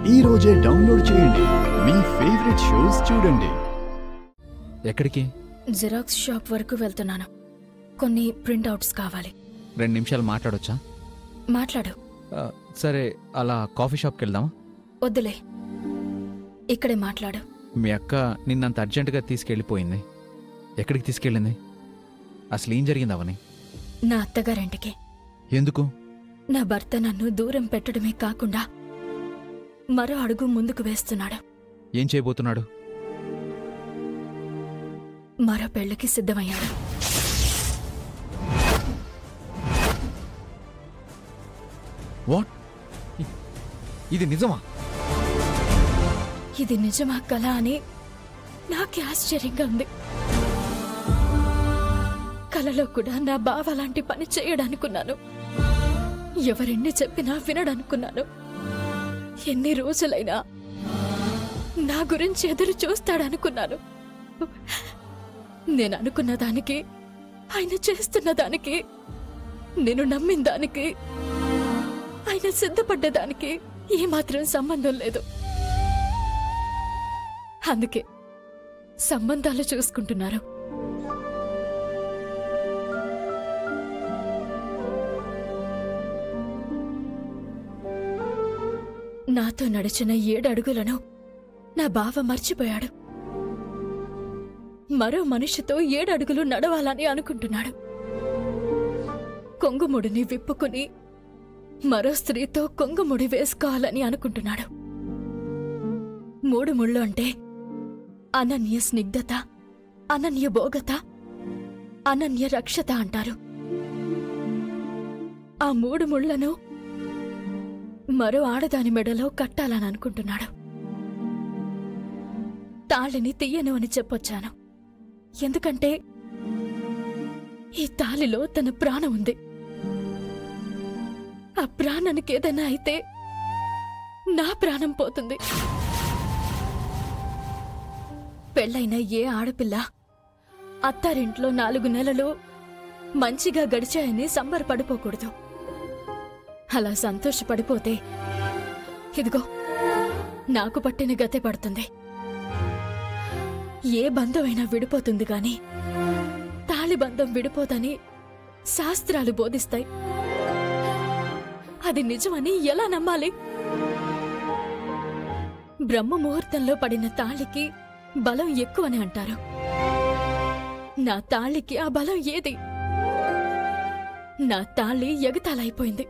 ఈ రోజే డౌన్లోడ్ చేయండి, మీ ఫేవరెట్ షోస్ చూడండి. ఎక్కడికి? జిరాక్స్ షాప్ వరకు వెళ్తున్నాను. కొన్ని ప్రింట్అవుట్స్ కావాలి. 2 నిమిషాలు మాట్లాడొచ్చా? మాట్లాడు. సరే, అలా కాఫీ షాప్కి వెళ్దామా? వద్దులే, ఇక్కడే మాట్లాడు. మీ అక్క నిన్నంత అర్జెంటుగా తీసుకెళ్ళిపోయింది. ఎక్కడికి తీసుకెళ్ళింది? అసలు ఏం జరిగింది అవని? నా అత్తగారింటికి. ఎందుకు? నా భర్త నన్ను దూరం పెట్టడమే కాకుండా మరో అడుగు ముందుకు వేస్తున్నాడు. ఏం చేయబోతున్నాడు? మరో పెళ్లికి సిద్ధమయ్యాడు. వాట్? ఇది నిజమా? ఇది నిజమా కల అని నాకే ఆశ్చర్యంగా ఉంది. కలలో కూడా నా బావ లాంటి పని చేయడానుకున్నాను. ఎవరెన్ని చెప్పినా వినడానుకున్నాను. ఎన్ని రోజులైనా నా గురించి ఎదురు చూస్తాడనుకున్నాను. నేను అనుకున్న దానికి, ఆయన చేస్తున్న దానికి, నేను నమ్మిన దానికి, ఆయన సిద్ధపడ్డదానికి ఏమాత్రం సంబంధం లేదు. అందుకే సంబంధాలు చూసుకుంటున్నారు. నాతో నడిచిన 7 అడుగులను నా బావ మర్చిపోయాడు. మరో మనిషితో 7 అడుగులు నడవాలని అనుకుంటున్నాడు. కొంగుముడిని విప్పుకుని మరో స్త్రీతో కొంగుముడి వేసుకోవాలని అనుకుంటున్నాడు. 3 ముళ్ళు అంటే అనన్య స్నిగ్ధత, అనన్య భోగత, అనన్య రక్షత అంటారు. ఆ 3 ముళ్లను మరో ఆడదాని మెడలో కట్టాలని అనుకుంటున్నాడు. తాళిని తీయను అని చెప్పొచ్చాను. ఎందుకంటే ఈ తాళిలో తన ప్రాణం ఉంది. ఆ ప్రాణానికి ఏదైనా అయితే నా ప్రాణం పోతుంది. పెళ్ళైన ఏ ఆడపిల్ల అత్తారింట్లో 4 నెలలు మంచిగా గడిచాయని సంబరపడిపోకూడదు. అలా సంతోషపడిపోతే ఇదిగో నాకు పట్టిన గతే పడుతుంది. ఏ బంధమైనా విడిపోతుంది గాని తాళి బంధం విడిపోదని శాస్త్రాలు బోధిస్తాయి. అది నిజమని ఎలా నమ్మాలి? బ్రహ్మ ముహూర్తంలో పడిన తాళికి బలం ఎక్కువని అంటారు. నా తాళికి ఆ బలం ఏది? నా తాళి ఎగతాళైపోయింది.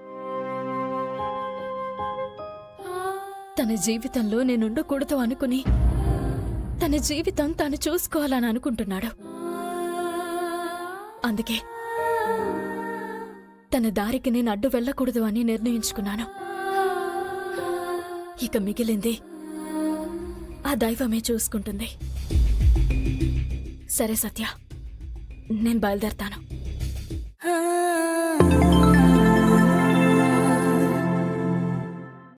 తన జీవితంలో నేనుండకూడదు అనుకుని తన జీవితం తాను చూసుకోవాలని అనుకుంటున్నాడు. అందుకే తన దారికి నేను అడ్డు వెళ్ళకూడదు అని నిర్ణయించుకున్నాను. ఇక మిగిలింది ఆ దైవమే చూసుకుంటుంది. సరే సత్య, నేను బయలుదేరతాను.